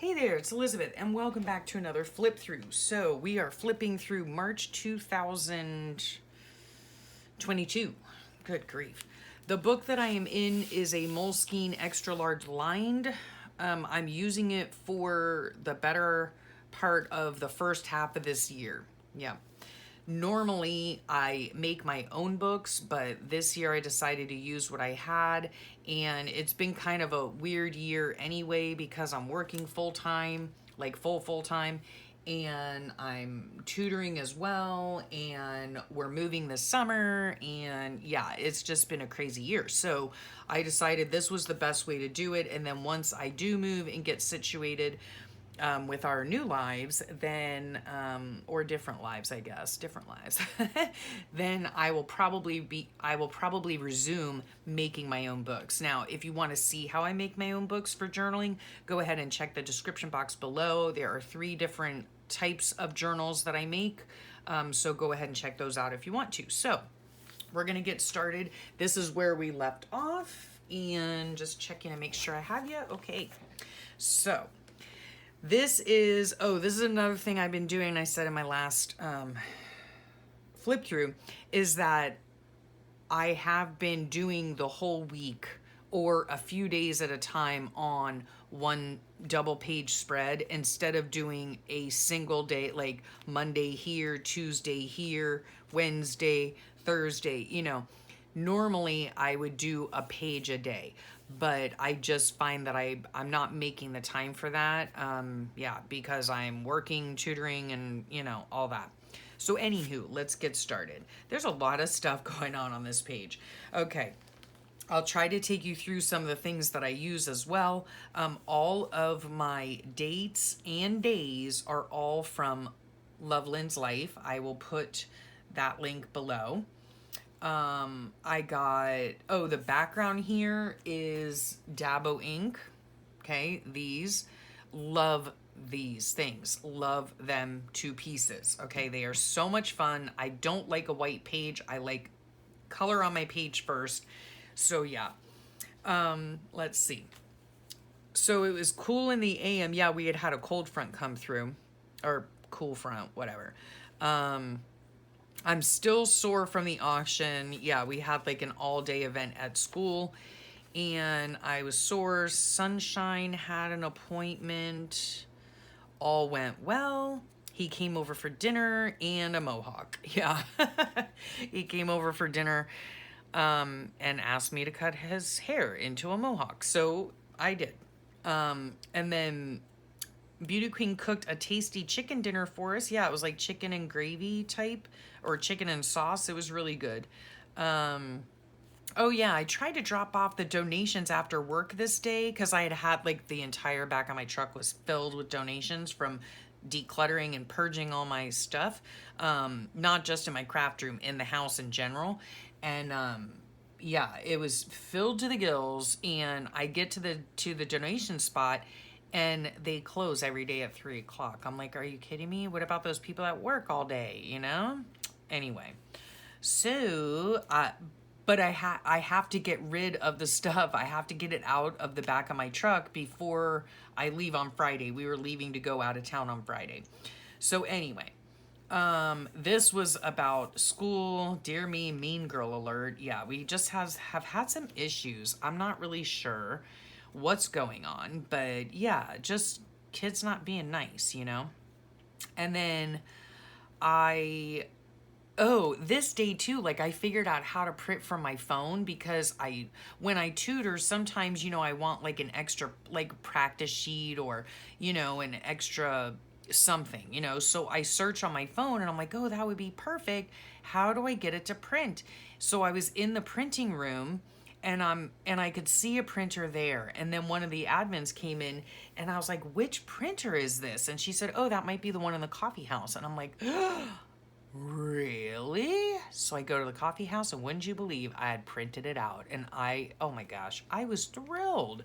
Hey there, it's Elizabeth, and welcome back to another flip through. So we are flipping through March 2022. Good grief. The book that I am in is a Moleskine extra large lined. I'm using it for the better part of the first half of this year. Yeah. Normally, I make my own books, but this year I decided to use what I had, and it's been kind of a weird year anyway because I'm working full time, like full time, and I'm tutoring as well, and we're moving this summer, and yeah, it's just been a crazy year. So I decided this was the best way to do it, and then once I do move and get situated, with our new lives, then, or different lives, I guess, different lives, then I will probably resume making my own books. Now, if you want to see how I make my own books for journaling, go ahead and check the description box below. There are 3 different types of journals that I make. So go ahead and check those out if you want to. So we're going to get started. This is where we left off, and just checking to make sure I have you. Okay. So, this is another thing I've been doing. I said in my last flip through is that I have been doing the whole week or a few days at a time on one double page spread instead of doing a single day, like Monday here, Tuesday here, Wednesday, Thursday. Normally I would do a page a day, but I just find that I'm not making the time for that. Because I'm working, tutoring, and all that. So anywho, let's get started. There's a lot of stuff going on this page. Okay. I'll try to take you through some of the things that I use as well. All of my dates and days are all from Loveland's Life. I will put that link below. I got, the background here is Dabo ink. Okay, love these things. Love them to pieces. Okay, they are so much fun. I don't like a white page. I like color on my page first. So yeah, let's see. So it was cool in the AM. Yeah, we had a cold front come through, or cool front, whatever. I'm still sore from the auction. Yeah, we had like an all-day event at school, and I was sore. Sunshine had an appointment. All went well. He came over for dinner and a mohawk. Yeah, he came over for dinner and asked me to cut his hair into a mohawk. So I did. And then Beauty Queen cooked a tasty chicken dinner for us. Yeah, it was like chicken and gravy type, or chicken and sauce. It was really good. Oh yeah, I tried to drop off the donations after work this day because I had like the entire back of my truck was filled with donations from decluttering and purging all my stuff. Not just in my craft room, in the house in general. And yeah, it was filled to the gills, and I get to the donation spot, and they close every day at 3:00. I'm like, are you kidding me? What about those people at work all day, Anyway, so, but I have to get rid of the stuff. I have to get it out of the back of my truck before I leave on Friday. We were leaving to go out of town on Friday. So anyway, this was about school. Dear me, mean girl alert. Yeah, we just have had some issues. I'm not really sure what's going on, but yeah, just kids not being nice, And then this day too, like I figured out how to print from my phone because when I tutor, sometimes, I want like an extra like practice sheet or, an extra something, so I search on my phone and I'm like, oh, that would be perfect. How do I get it to print? So I was in the printing room, and I could see a printer there. And then one of the admins came in, and I was like, which printer is this? And she said, oh, that might be the one in the coffee house. And I'm like, really? So I go to the coffee house, and wouldn't you believe I had printed it out. And oh my gosh, I was thrilled.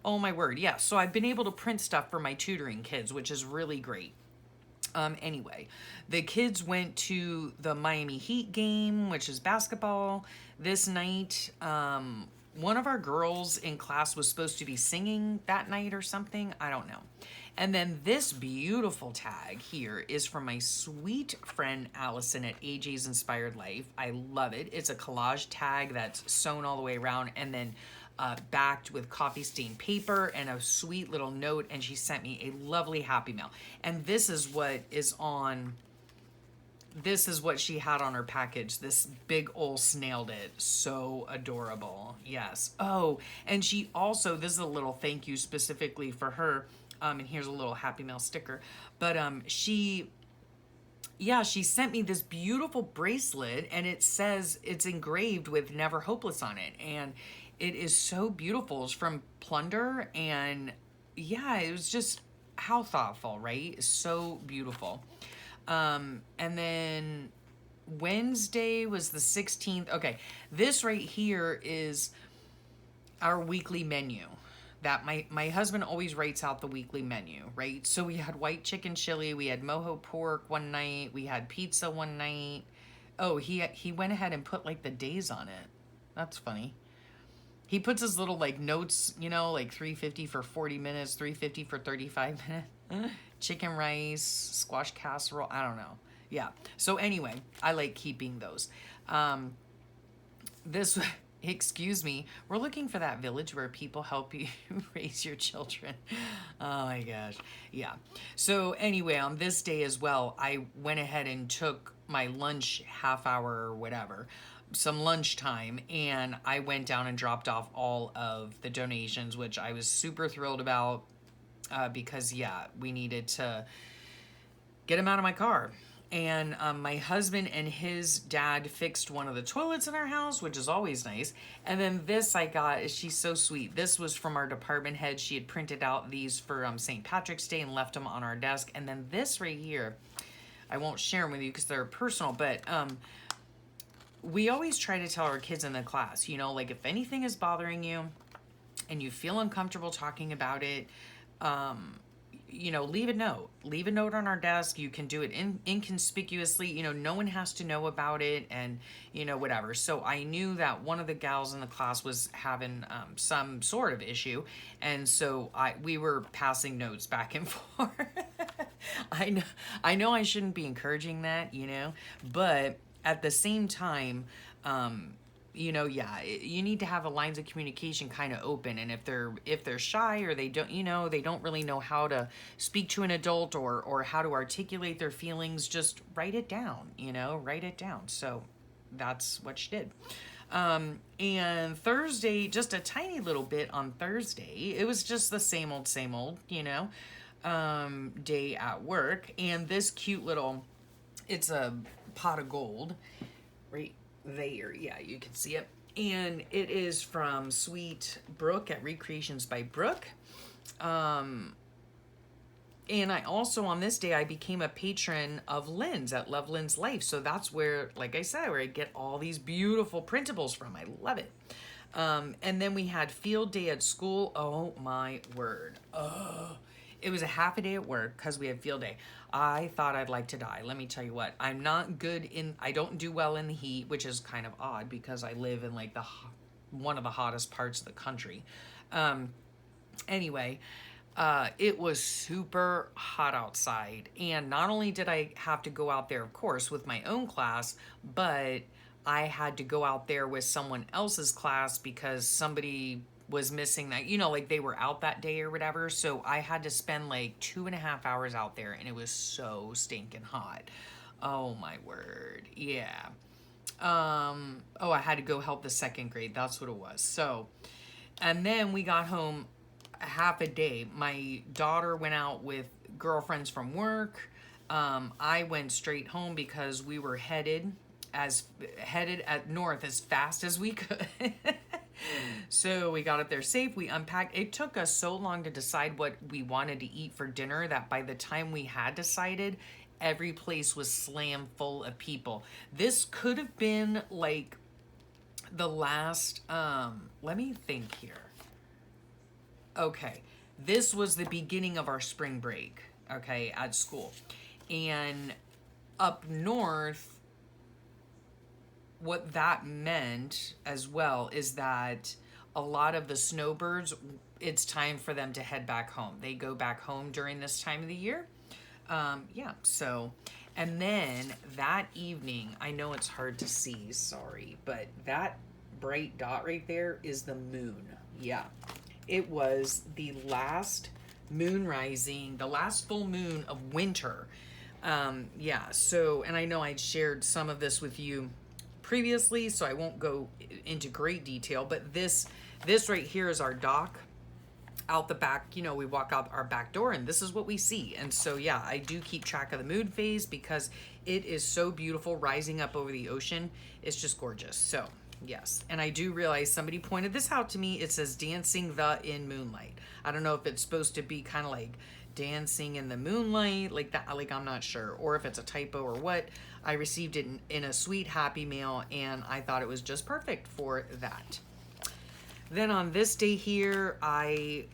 Oh my word. Yeah. So I've been able to print stuff for my tutoring kids, which is really great. Anyway, the kids went to the Miami Heat game, which is basketball this night. one of our girls in class was supposed to be singing that night or something. I don't know. And then this beautiful tag here is from my sweet friend Allison at AJ's Inspired Life. I love it. It's a collage tag that's sewn all the way around and then backed with coffee stained paper and a sweet little note. And she sent me a lovely Happy Mail. And this is what is on, this is what she had on her package. This big ol' snailed it. So adorable. Yes. Oh, and she also, this is a little thank you specifically for her. And here's a little Happy Mail sticker. But she sent me this beautiful bracelet, and it says it's engraved with Never Hopeless on it. And it is so beautiful. It's from Plunder. And yeah, it was just how thoughtful, right? It's so beautiful. And then Wednesday was the 16th. Okay, this right here is our weekly menu. That my husband always writes out the weekly menu, right? So we had white chicken chili, we had mojo pork one night, we had pizza one night. Oh, he went ahead and put like the days on it. That's funny. He puts his little like notes, you know, like 350 for 40 minutes, 350 for 35 minutes. Chicken rice, squash casserole, I don't know. Yeah. So anyway, I like keeping those. This excuse me, we're looking for that village where people help you raise your children. Oh my gosh. Yeah. So anyway, on this day as well, I went ahead and took my lunch half hour or whatever, some lunchtime, and I went down and dropped off all of the donations, which I was super thrilled about because, yeah, we needed to get them out of my car. And my husband and his dad fixed one of the toilets in our house, which is always nice. And then this I got, she's so sweet. This was from our department head. She had printed out these for St. Patrick's Day and left them on our desk. And then this right here, I won't share them with you because they're personal, but we always try to tell our kids in the class, you know, like if anything is bothering you and you feel uncomfortable talking about it, you know, leave a note on our desk. You can do it inconspicuously, you know, no one has to know about it, and you know, whatever. So I knew that one of the gals in the class was having some sort of issue, and so we were passing notes back and forth. I know I shouldn't be encouraging that, you know, but at the same time, you know, yeah, you need to have the lines of communication kind of open. And if they're shy or they don't, you know, they don't really know how to speak to an adult or how to articulate their feelings, just write it down, you know, write it down. So that's what she did. And Thursday, just a tiny little bit on Thursday, it was just the same old, you know, day at work. And this cute little, it's a pot of gold, right there, yeah, you can see it, and it is from Sweet Brooke at Recreations by Brooke. And I also, on this day, I became a patron of Lynn's at Love Lynn's Life. So that's where, like I said, where I get all these beautiful printables from. I love it. And then we had field day at school. Oh my word. It was a half a day at work because we had field day. I thought I'd like to die. Let me tell you what, I don't do well in the heat, which is kind of odd because I live in like one of the hottest parts of the country. Anyway, it was super hot outside. And not only did I have to go out there, of course, with my own class, but I had to go out there with someone else's class because somebody was missing that, you know, like they were out that day or whatever. So I had to spend like 2.5 hours out there, and it was so stinking hot. Oh my word. Yeah. I had to go help the second grade. That's what it was. So, and then we got home half a day. My daughter went out with girlfriends from work. I went straight home because we were headed at north as fast as we could. So we got up there safe. We unpacked. It took us so long to decide what we wanted to eat for dinner that by the time we had decided, every place was slam full of people. This could have been like the last, let me think here. Okay. This was the beginning of our spring break, okay, at school. And up north, what that meant as well is that a lot of the snowbirds, it's time for them to head back home. They go back home during this time of the year. Yeah, so, and then that evening, I know it's hard to see, sorry, but that bright dot right there is the moon. Yeah, it was the last moon rising, the last full moon of winter. Yeah, so, and I know I'd shared some of this with you previously, so I won't go into great detail, but this right here is our dock out the back. You know, we walk out our back door and this is what we see. And so, yeah, I do keep track of the moon phase because it is so beautiful rising up over the ocean. It's just gorgeous. So, yes. And I do realize somebody pointed this out to me. It says dancing in moonlight. I don't know if it's supposed to be kind of like dancing in the moonlight, like that, like I'm not sure, or if it's a typo or what. I received it in a sweet happy mail and I thought it was just perfect for that. Then on this day here,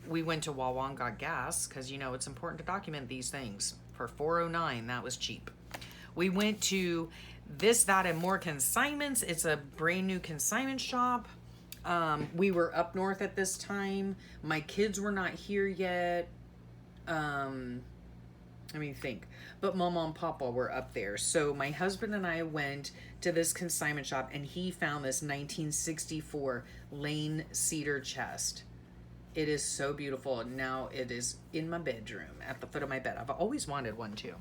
we went to Wawa and got gas because, you know, it's important to document these things. For $4.09, that was cheap. We went to This, That, and More Consignments. It's a brand new consignment shop. We were up north at this time. My kids were not here yet. Let me think. But Mama and Papa were up there. So my husband and I went to this consignment shop and he found this 1964 Lane cedar chest. It is so beautiful. Now it is in my bedroom at the foot of my bed. I've always wanted one too.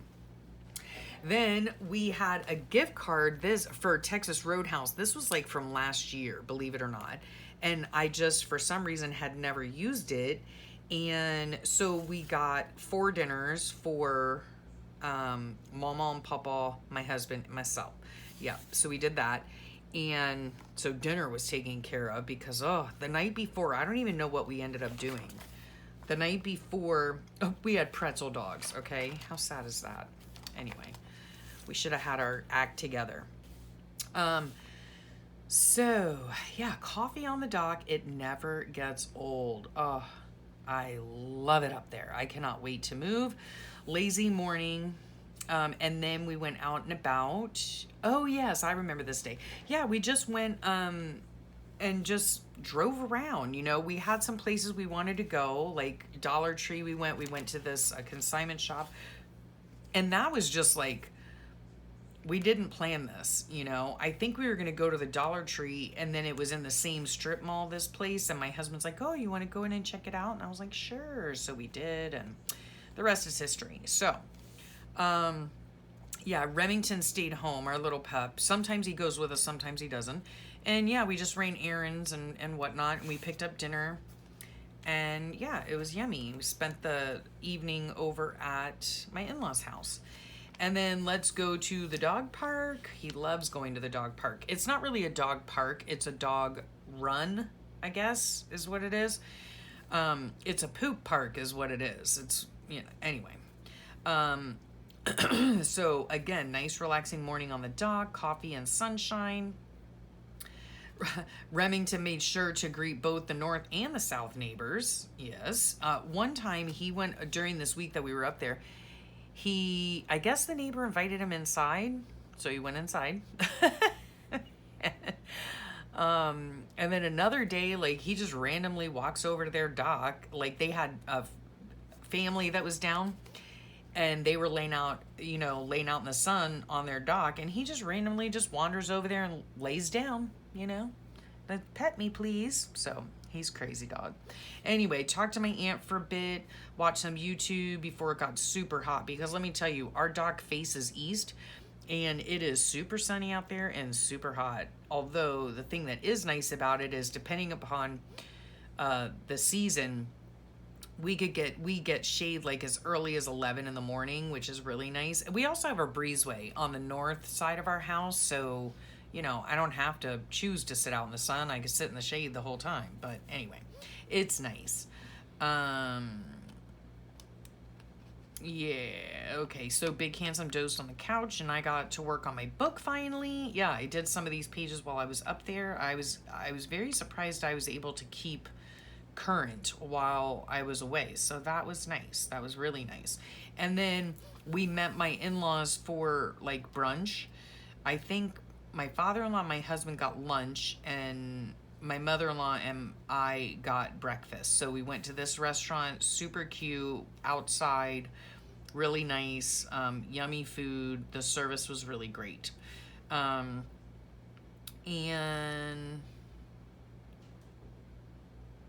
Then we had a gift card for Texas Roadhouse. This was like from last year, believe it or not. And I just, for some reason, had never used it. And so we got 4 dinners for Mama and Papa, my husband, and myself. Yeah, so we did that. And so dinner was taken care of because, the night before, I don't even know what we ended up doing. The night before, we had pretzel dogs, okay? How sad is that? Anyway, we should have had our act together. So, yeah, coffee on the dock, it never gets old. Oh, I love it up there. I cannot wait to move. Lazy morning. And then we went out and about. Oh, yes, I remember this day. Yeah, we just went and just drove around. You know, we had some places we wanted to go, like Dollar Tree. We went to this consignment shop. And that was just like, we didn't plan this, you know. I think we were going to go to the Dollar Tree, and then it was in the same strip mall, this place, and my husband's like, oh, you want to go in and check it out? And I was like, sure. So we did, and the rest is history. So, yeah, Remington stayed home, our little pup. Sometimes he goes with us, sometimes he doesn't. And yeah, we just ran errands and whatnot, and we picked up dinner. And yeah, it was yummy. We spent the evening over at my in-laws' house. And then let's go to the dog park. He loves going to the dog park. It's not really a dog park. It's a dog run, I guess, is what it is. It's a poop park is what it is. It's, you know, anyway. So again, nice relaxing morning on the dock, coffee and sunshine. Remington made sure to greet both the north and the south neighbors. Yes. One time he went during this week that we were up there. I guess the neighbor invited him inside, so he went inside. And then another day, like, he just randomly walks over to their dock. Like, they had a family that was down, and they were laying out in the sun on their dock, and he just randomly just wanders over there and lays down, you know. Pet me, please. So he's crazy dog. Anyway, talked to my aunt for a bit, watched some YouTube before it got super hot, because let me tell you, our dock faces east and it is super sunny out there and super hot. Although the thing that is nice about it is, depending upon the season, we get shade like as early as 11 in the morning, which is really nice. We also have a breezeway on the north side of our house, so you know, I don't have to choose to sit out in the sun. I can sit in the shade the whole time. But anyway, it's nice. Yeah, okay. So Big Handsome dozed on the couch, and I got to work on my book finally. Yeah, I did some of these pages while I was up there. I was very surprised I was able to keep current while I was away. So that was nice. That was really nice. And then we met my in-laws for like brunch. I think my father-in-law and my husband got lunch, and my mother-in-law and I got breakfast. So we went to this restaurant, super cute, outside, really nice, yummy food. The service was really great. Um, and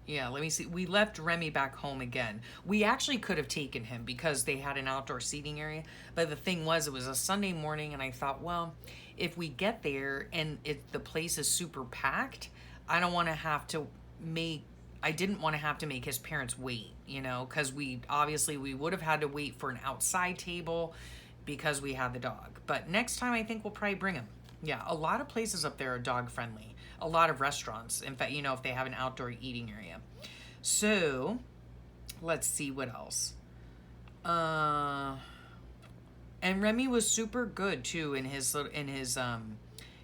yeah, let me see. We left Remy back home again. We actually could have taken him because they had an outdoor seating area. But the thing was, it was a Sunday morning, and I thought, well, if we get there and the place is super packed, I don't want to have to make. I didn't want to have to make his parents wait, because we would have had to wait for an outside table because we had the dog. But next time, I think we'll probably bring him. Yeah, a lot of places up there are dog friendly. A lot of restaurants, in fact, if they have an outdoor eating area. So, let's see what else. And Remy was super good too in his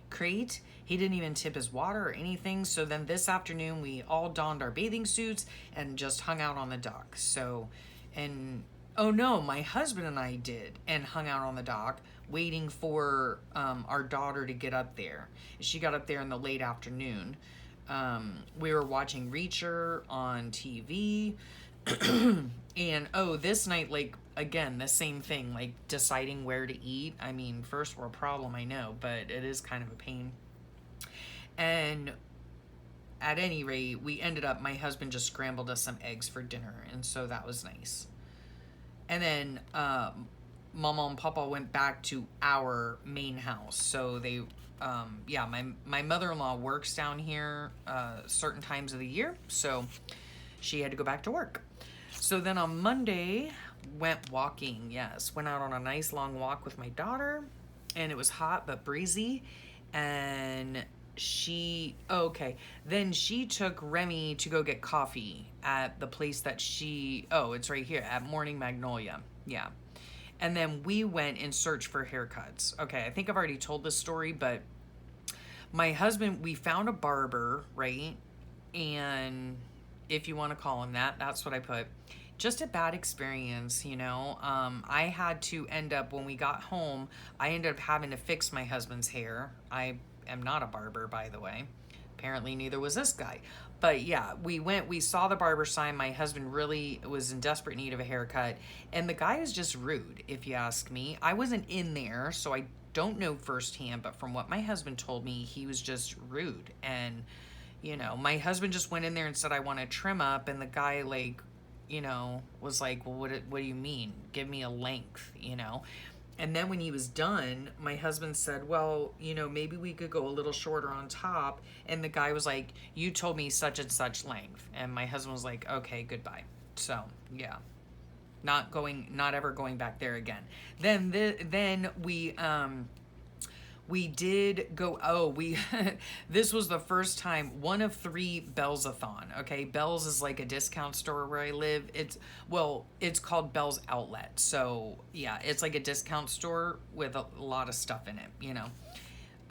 crate. He didn't even tip his water or anything. So then this afternoon we all donned our bathing suits and just hung out on the dock. So, and oh no, my husband and I did and hung out on the dock waiting for our daughter to get up there. She got up there in the late afternoon. We were watching Reacher on TV. And this night, like, again, the same thing, like deciding where to eat. I mean, first world problem, I know, but it is kind of a pain. And at any rate, my husband just scrambled us some eggs for dinner, and so that was nice. And then Mama and Papa went back to our main house. So they, my mother-in-law works down here certain times of the year, so she had to go back to work. So then on Monday, went walking. Yes, went out on a nice long walk with my daughter, and it was hot but breezy. And then she took Remy to go get coffee at the place that it's right here at Morning Magnolia. Yeah. And then we went in search for haircuts. Okay, I think I've already told this story, but my husband, we found a barber, right? And if you want to call him that, that's what I put. Just a bad experience, I had to when we got home, I ended up having to fix my husband's hair. I am not a barber, by the way. Apparently neither was this guy. But yeah, we saw the barber sign. My husband really was in desperate need of a haircut. And the guy is just rude, if you ask me. I wasn't in there, so I don't know firsthand. But from what my husband told me, he was just rude. And, my husband just went in there and said, I want to trim up. And the guy, was like, well, what do you mean? Give me a length, And then when he was done, my husband said, well, maybe we could go a little shorter on top. And the guy was like, you told me such and such length. And my husband was like, okay, goodbye. So, yeah. Not ever going back there again. Then we did go, this was the first time, one of 3 Bell's-a-thon, okay? Bell's is like a discount store where I live. It's called Bell's Outlet. So, yeah, it's like a discount store with a lot of stuff in it,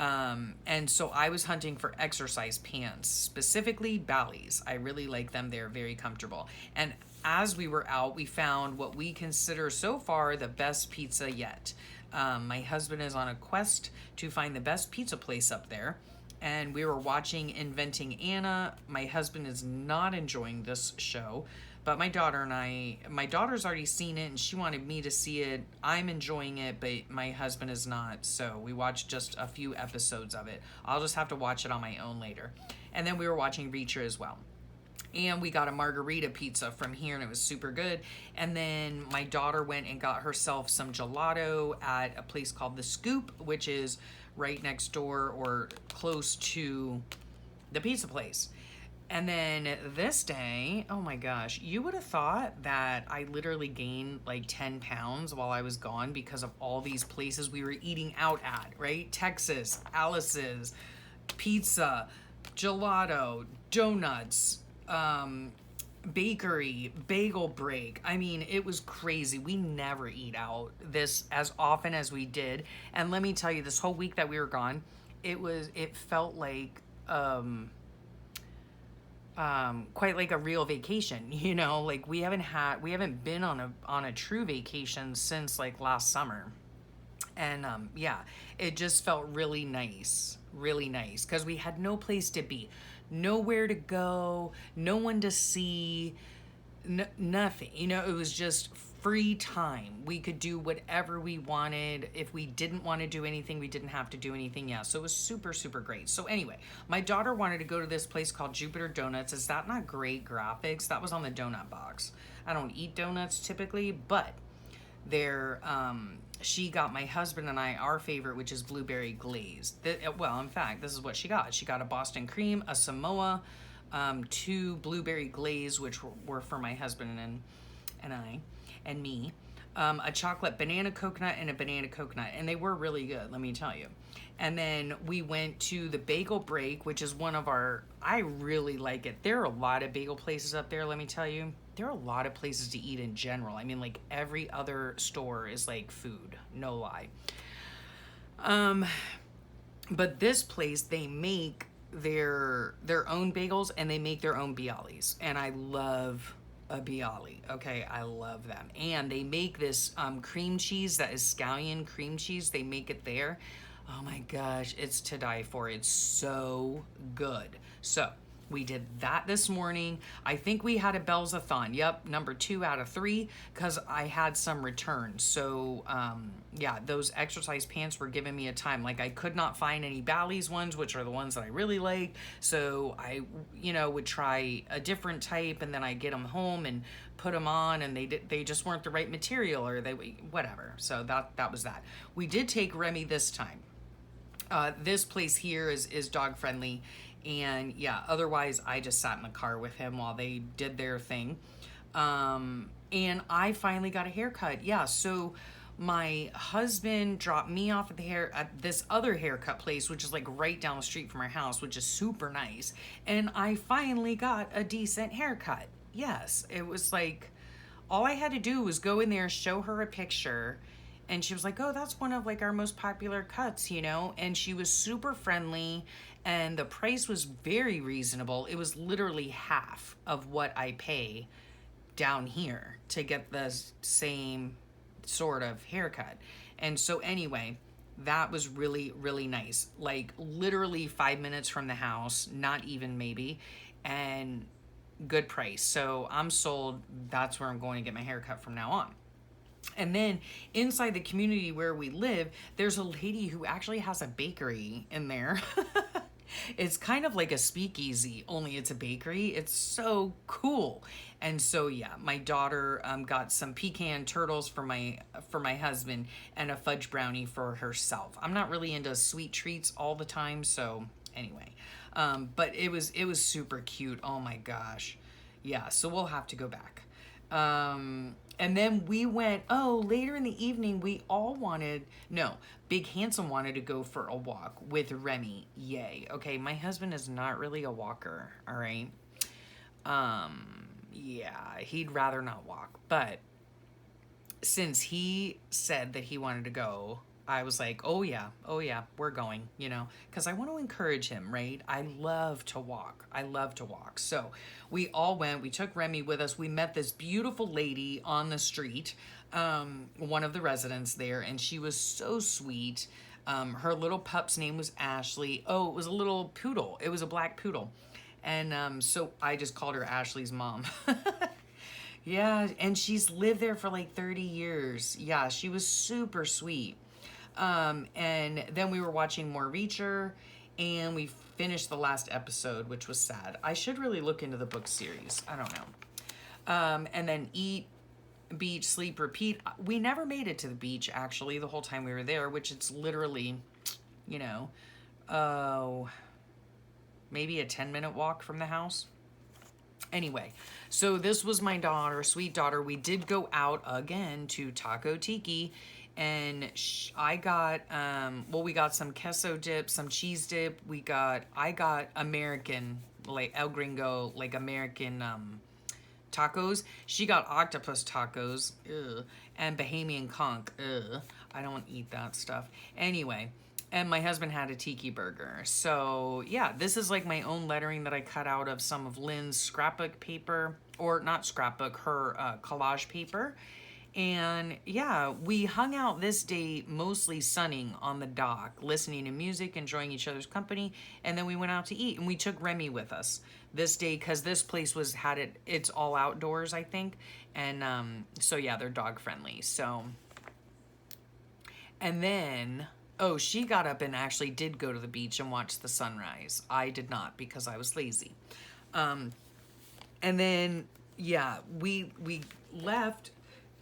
And so I was hunting for exercise pants, specifically Bally's. I really like them. They're very comfortable. And as we were out, we found what we consider so far the best pizza yet. My husband is on a quest to find the best pizza place up there. And we were watching Inventing Anna. My husband is not enjoying this show. But my daughter's already seen it and she wanted me to see it. I'm enjoying it, but my husband is not. So we watched just a few episodes of it. I'll just have to watch it on my own later. And then we were watching Reacher as well. And we got a margarita pizza from here, and it was super good. And then my daughter went and got herself some gelato at a place called The Scoop, which is right next door or close to the pizza place. And then this day, oh my gosh, you would have thought that I literally gained like 10 pounds while I was gone because of all these places we were eating out at, right? Texas, Alice's, pizza, gelato, donuts, bakery, bagel break. I mean, it was crazy. We never eat out this as often as we did. And let me tell you, this whole week that we were gone, it felt like quite like a real vacation, like we haven't been on a true vacation since like last summer. And it just felt really nice because we had no place to be. nowhere to go, no one to see, nothing. You know, it was just free time. We could do whatever we wanted. If we didn't want to do anything, we didn't have to do anything. Yeah, so it was super, super great. So anyway, my daughter wanted to go to this place called Jupiter Donuts. Is that not great graphics? That was on the donut box. I don't eat donuts typically, but they're she got my husband and I our favorite, which is blueberry glazed. Well, in fact, this is what she got. She got a Boston cream, a Samoa, two blueberry glaze, which were for my husband and I and me, a chocolate banana coconut and a banana coconut, and they were really good, let me tell you. And then we went to the Bagel Break, which is one of our, I really like it. There are a lot of bagel places up there, let me tell you. There are a lot of places to eat in general. I mean, like every other store is like food, no lie. But this place, they make their own bagels and they make their own bialys, and I love a bialy. Okay, I love them. And they make this cream cheese that is scallion cream cheese. They make it there. Oh my gosh, it's to die for. It's so good. So we did that this morning. I think we had a Bells-a-thon. Yep, number 2 out of 3, because I had some returns. So yeah, those exercise pants were giving me a time. Like I could not find any Bally's ones, which are the ones that I really like. So I, you know, would try a different type, and then I get them home and put them on, and they just weren't the right material, or they whatever. So that was that. We did take Remy this time. This place here is dog friendly. And yeah, otherwise I just sat in the car with him while they did their thing. And I finally got a haircut. Yeah, so my husband dropped me off at this other haircut place, which is like right down the street from our house, which is super nice. And I finally got a decent haircut. Yes, it was like, all I had to do was go in there, show her a picture, and she was like, oh, that's one of like our most popular cuts, you know? And she was super friendly, and the price was very reasonable. It was literally half of what I pay down here to get the same sort of haircut. And so anyway, that was really, really nice. Like literally 5 minutes from the house, not even maybe, and good price. So I'm sold. That's where I'm going to get my haircut from now on. And then inside the community where we live, there's a lady who actually has a bakery in there. It's kind of like a speakeasy, only it's a bakery. It's so cool. And so yeah, my daughter got some pecan turtles for my husband and a fudge brownie for herself. I'm not really into sweet treats all the time, so anyway. But it was super cute. Oh my gosh. Yeah, so we'll have to go back. And then we went, later in the evening, Big Handsome wanted to go for a walk with Remy. Yay. Okay, my husband is not really a walker, all right? Yeah, he'd rather not walk. But since he said that he wanted to go, I was like, oh yeah, we're going, you know, because I want to encourage him, right? I love to walk. So we all went. We took Remy with us. We met this beautiful lady on the street, one of the residents there, and she was so sweet. Her little pup's name was Ashley. Oh, it was a little poodle. It was a black poodle. And so I just called her Ashley's mom. Yeah, and she's lived there for like 30 years. Yeah, she was super sweet. And then we were watching more Reacher, and we finished the last episode, which was sad. I should really look into the book series. I don't know. And then eat, beach, sleep, repeat. We never made it to the beach, actually, the whole time we were there, which it's literally, you know, maybe a 10-minute walk from the house. Anyway, so this was my daughter, sweet daughter. We did go out again to Taco Tiki, and I got, we got some queso dip, some cheese dip. I got American, like El Gringo, like American tacos. She got octopus tacos, and Bahamian conch. I don't eat that stuff. Anyway, and my husband had a tiki burger. So yeah, this is like my own lettering that I cut out of some of Lynn's scrapbook paper, or not scrapbook, her collage paper. And yeah, we hung out this day mostly sunning on the dock, listening to music, enjoying each other's company, and then we went out to eat. And we took Remy with us this day because this place it's all outdoors, I think. And so yeah, they're dog friendly. So, and then, oh, she got up and actually did go to the beach and watch the sunrise. I did not because I was lazy. And then yeah, we left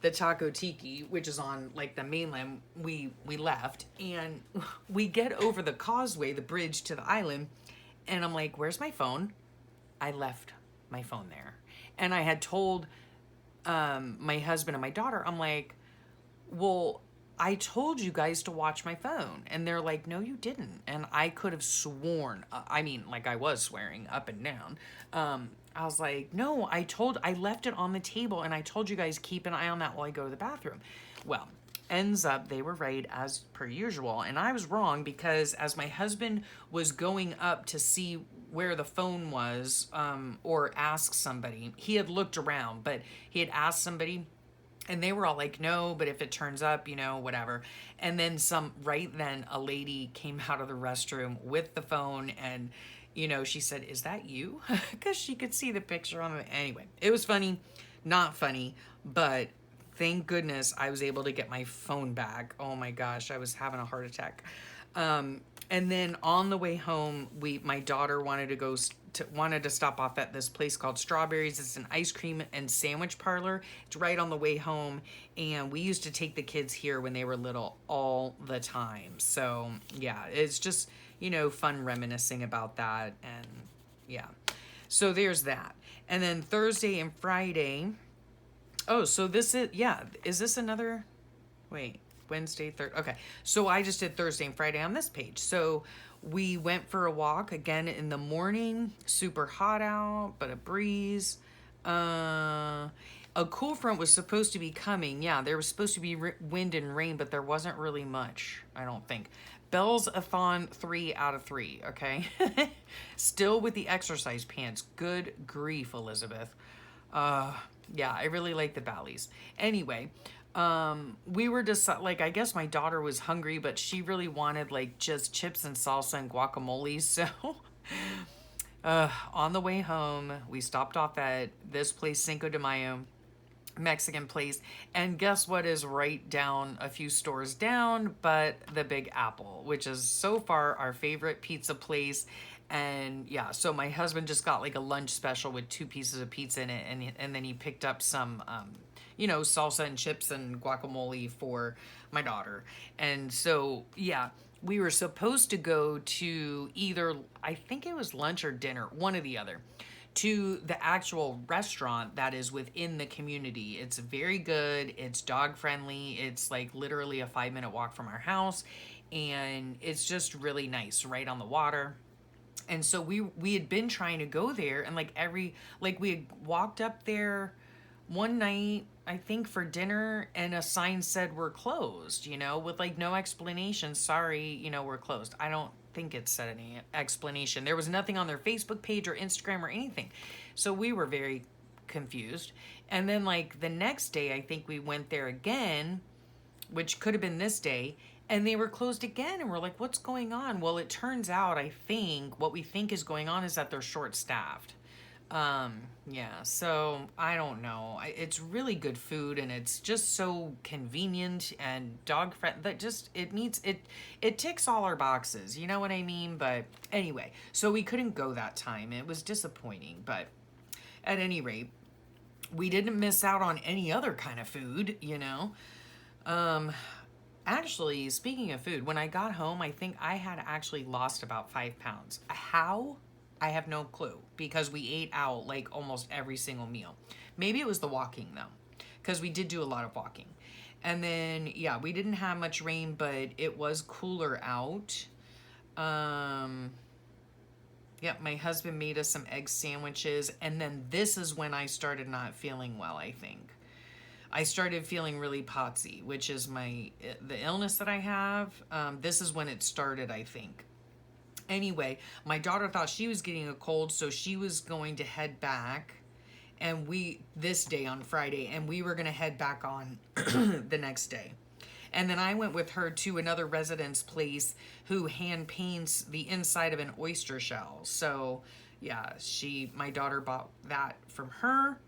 the Taco Tiki, which is on like the mainland. We left and we get over the causeway, the bridge to the island, and I'm like, "Where's my phone?" I left my phone there, and I had told my husband and my daughter, I'm like, "Well, I told you guys to watch my phone." And they're like, "No, you didn't." And I could have sworn, I mean, like I was swearing up and down. I was like, "No, I left it on the table and I told you guys keep an eye on that while I go to the bathroom." Well, ends up they were right as per usual. And I was wrong because as my husband was going up to see where the phone was, or ask somebody, he had looked around, but he had asked somebody and they were all like, "No, but if it turns up, whatever." And then right then, a lady came out of the restroom with the phone and, she said, "Is that you?" Because she could see the picture on it. Anyway, it was funny, not funny, but thank goodness I was able to get my phone back. Oh my gosh, I was having a heart attack. And then on the way home, my daughter wanted to stop off at this place called Strawberries. It's an ice cream and sandwich parlor. It's right on the way home, and we used to take the kids here when they were little all the time. So yeah, it's just fun reminiscing about that, and yeah. So there's that, and then Thursday and Friday. Oh, so is this another? Wait. Wednesday, Thursday. Okay. So I just did Thursday and Friday on this page. So we went for a walk again in the morning. Super hot out, but a breeze. A cool front was supposed to be coming. Yeah, there was supposed to be wind and rain, but there wasn't really much, I don't think. Bell's a thon 3 out of 3. Okay. Still with the exercise pants. Good grief, Elizabeth. Yeah, I really like the Bally's. Anyway, we were just like, I guess my daughter was hungry, but she really wanted like just chips and salsa and guacamole. So, on the way home, we stopped off at this place, Cinco de Mayo, Mexican place. And guess what is right down a few stores down, but the Big Apple, which is so far our favorite pizza place. And yeah, so my husband just got like a lunch special with 2 pieces of pizza in it, and then he picked up some salsa and chips and guacamole for my daughter. And so yeah, we were supposed to go to either, I think it was lunch or dinner, one or the other, to the actual restaurant that is within the community. It's very good. It's dog friendly. It's like literally a 5-minute walk from our house, and it's just really nice, right on the water. And so we had been trying to go there, and we had walked up there one night, I think, for dinner, and a sign said we're closed, with like no explanation. Sorry, we're closed. I don't think it said any explanation. There was nothing on their Facebook page or Instagram or anything. So we were very confused. And then like the next day, I think we went there again, which could have been this day, and they were closed again. And we're like, what's going on? Well, it turns out, I think what we think is going on is that they're short staffed. Yeah, so I don't know. It's really good food, and it's just so convenient and dog friendly. That just it ticks all our boxes. You know what I mean? But anyway, so we couldn't go that time. It was disappointing, but at any rate, we didn't miss out on any other kind of food. Actually, speaking of food, when I got home, I think I had actually lost about 5 pounds. How? I have no clue, because we ate out like almost every single meal. Maybe it was the walking though, because we did do a lot of walking. And then, yeah, we didn't have much rain, but it was cooler out. Yeah, my husband made us some egg sandwiches. And then this is when I started not feeling well, I think. I started feeling really potsy, which is the illness that I have. This is when it started, I think. Anyway, my daughter thought she was getting a cold, so she was going to head back. and this day on Friday, and we were gonna head back on the next day. And then I went with her to another residence place who hand paints the inside of an oyster shell. So yeah, my daughter bought that from her.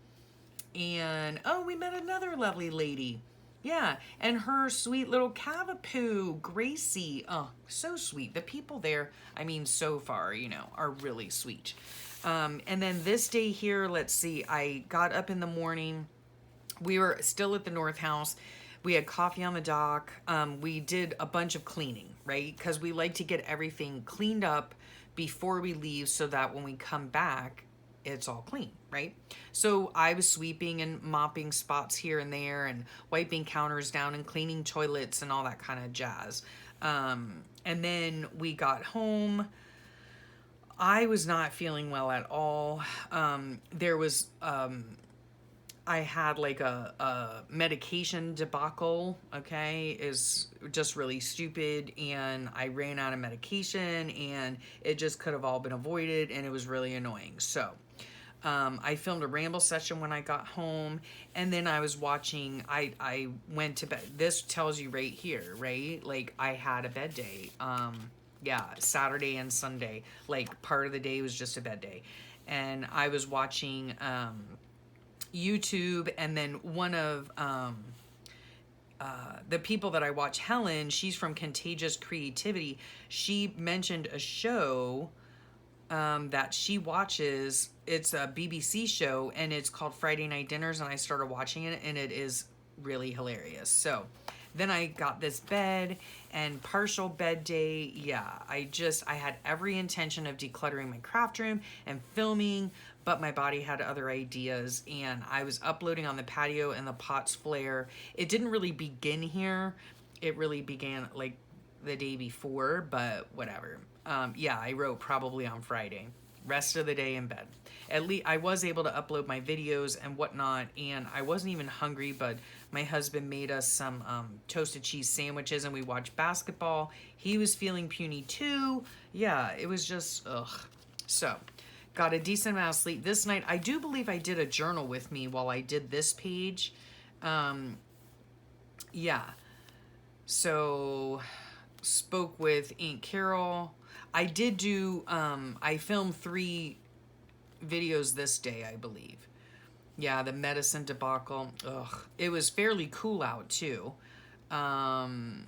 And oh, we met another lovely lady. Yeah, and her sweet little cavapoo, Gracie. Oh, so sweet. The people there, I mean, so far, are really sweet. And then this day here, let's see, I got up in the morning. We were still at the North House. We had coffee on the dock. We did a bunch of cleaning, right? Because we like to get everything cleaned up before we leave so that when we come back, it's all clean, right? So I was sweeping and mopping spots here and there and wiping counters down and cleaning toilets and all that kind of jazz. And then we got home. I was not feeling well at all. I had like a medication debacle, okay, is just really stupid, and I ran out of medication, and it just could have all been avoided, and it was really annoying. So I filmed a ramble session when I got home, and then I was watching, I went to bed. This tells you right here, right? Like, I had a bed day. Yeah, Saturday and Sunday. Like, part of the day was just a bed day. And I was watching YouTube, and then one of the people that I watch, Helen, she's from Contagious Creativity. She mentioned a show that she watches. It's a BBC show, and it's called Friday Night Dinners, and I started watching it, and it is really hilarious. So then I got this bed and partial bed day. Yeah, I had every intention of decluttering my craft room and filming, but my body had other ideas, and I was uploading on the patio, and the pots flare. It didn't really begin here. It really began like the day before, but whatever. Yeah, I wrote probably on Friday. Rest of the day in bed. At least I was able to upload my videos and whatnot, and I wasn't even hungry, but my husband made us some toasted cheese sandwiches, and we watched basketball. He was feeling puny too. Yeah, it was just, ugh. So, got a decent amount of sleep this night. I do believe I did a journal with me while I did this page. Yeah. So, spoke with Aunt Carol. I did do, I filmed 3 videos this day, I believe. Yeah, the medicine debacle. Ugh. It was fairly cool out, too. And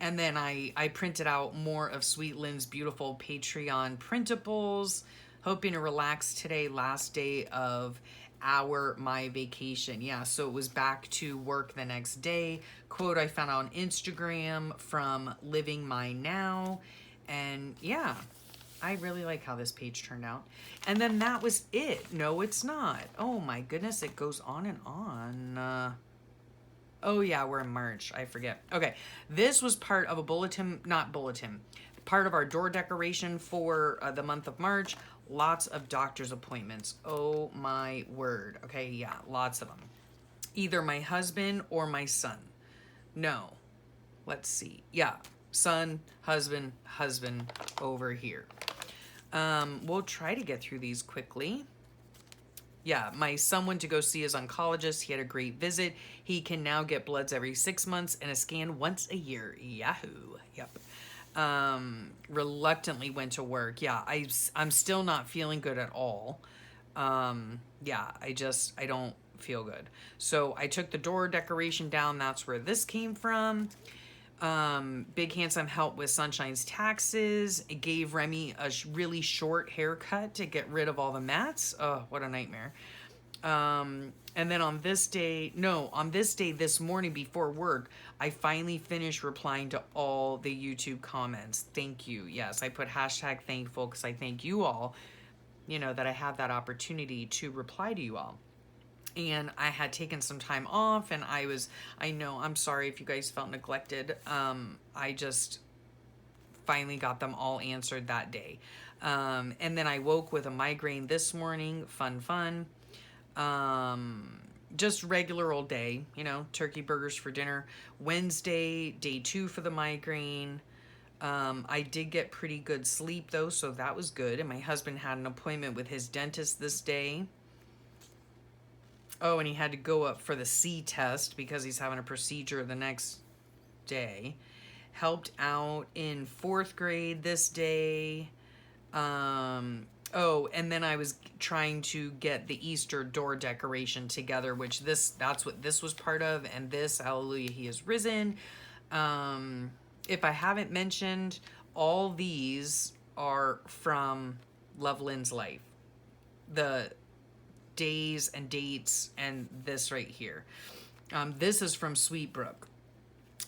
then I printed out more of Sweet Lynn's beautiful Patreon printables. Hoping to relax today, last day of my vacation. Yeah, so it was back to work the next day. Quote I found on Instagram from Living My Now. And yeah, I really like how this page turned out. And then that was it. No, it's not. Oh my goodness, it goes on and on. Oh yeah, we're in March. I forget. Okay, this was part of a part of our door decoration for the month of March. Lots of doctor's appointments. Oh my word. Okay, yeah, lots of them. Either my husband or my son. No. Let's see. Yeah, son, husband over here. We'll try to get through these quickly. Yeah, my son went to go see his oncologist. He had a great visit. He can now get bloods every 6 months and a scan once a year. Yahoo. Yep. Reluctantly went to work. Yeah, I'm still not feeling good at all. Yeah, I don't feel good. So I took the door decoration down. That's where this came from. Big Handsome helped with Sunshine's taxes. It gave Remy a really short haircut to get rid of all the mats. Oh, what a nightmare. And then on this day this morning before work, I finally finished replying to all the YouTube comments. Thank you. Yes, I put #thankful because I thank you all, that I have that opportunity to reply to you all. And I had taken some time off, and I'm sorry if you guys felt neglected. I just finally got them all answered that day. And then I woke with a migraine this morning. Fun. Just regular old day, turkey burgers for dinner. Wednesday, day 2 for the migraine. I did get pretty good sleep though, so that was good. And my husband had an appointment with his dentist this day. Oh, and he had to go up for the C test because he's having a procedure the next day. Helped out in 4th grade this day. Oh, and then I was trying to get the Easter door decoration together, which that's what this was part of. And this, hallelujah, he is risen. If I haven't mentioned, all these are from Loveland's life. The days and dates and this right here. This is from Sweetbrook.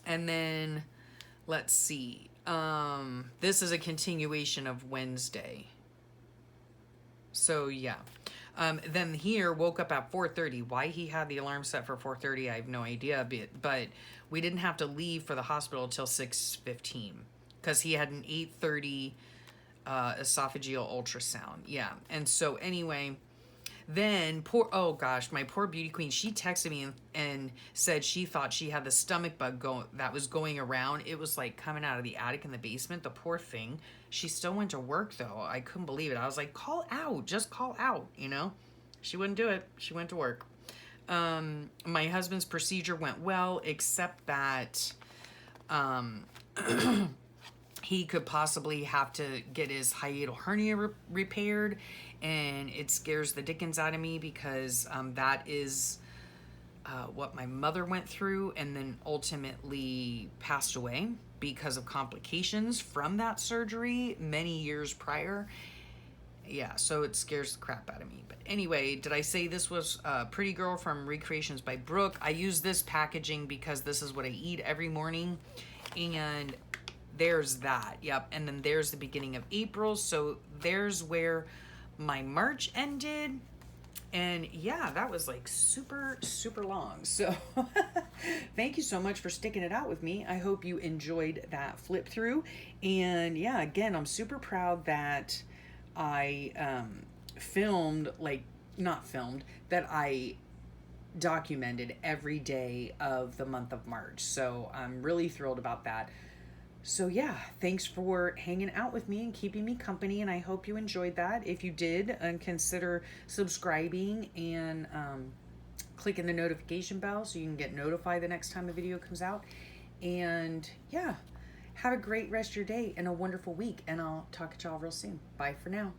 And then, let's see. This is a continuation of Wednesday. So, yeah. Then here, woke up at 4:30. Why he had the alarm set for 4:30, I have no idea. But we didn't have to leave for the hospital till 6:15. Because he had an 8:30 esophageal ultrasound. Yeah. And so, anyway... Then oh gosh, my poor beauty queen, she texted me and said she thought she had the stomach bug that was going around. It was like coming out of the attic in the basement. The poor thing. She still went to work though. I couldn't believe it. I was like, call out, just call out, you know? She wouldn't do it. She went to work. My husband's procedure went well, except that he could possibly have to get his hiatal hernia repaired, and it scares the dickens out of me because that is what my mother went through and then ultimately passed away because of complications from that surgery many years prior. Yeah, so it scares the crap out of me. But anyway, did I say this was Pretty Girl from Recreations by Brooke? I use this packaging because this is what I eat every morning, and there's that. Yep. And then there's the beginning of April. So there's where my March ended. And yeah, that was like super, super long. So thank you so much for sticking it out with me. I hope you enjoyed that flip through. And yeah, again, I'm super proud that I that I documented every day of the month of March. So I'm really thrilled about that. So yeah, thanks for hanging out with me and keeping me company, and I hope you enjoyed that. If you did, consider subscribing and clicking the notification bell so you can get notified the next time a video comes out. And yeah, have a great rest of your day and a wonderful week, and I'll talk to y'all real soon. Bye for now.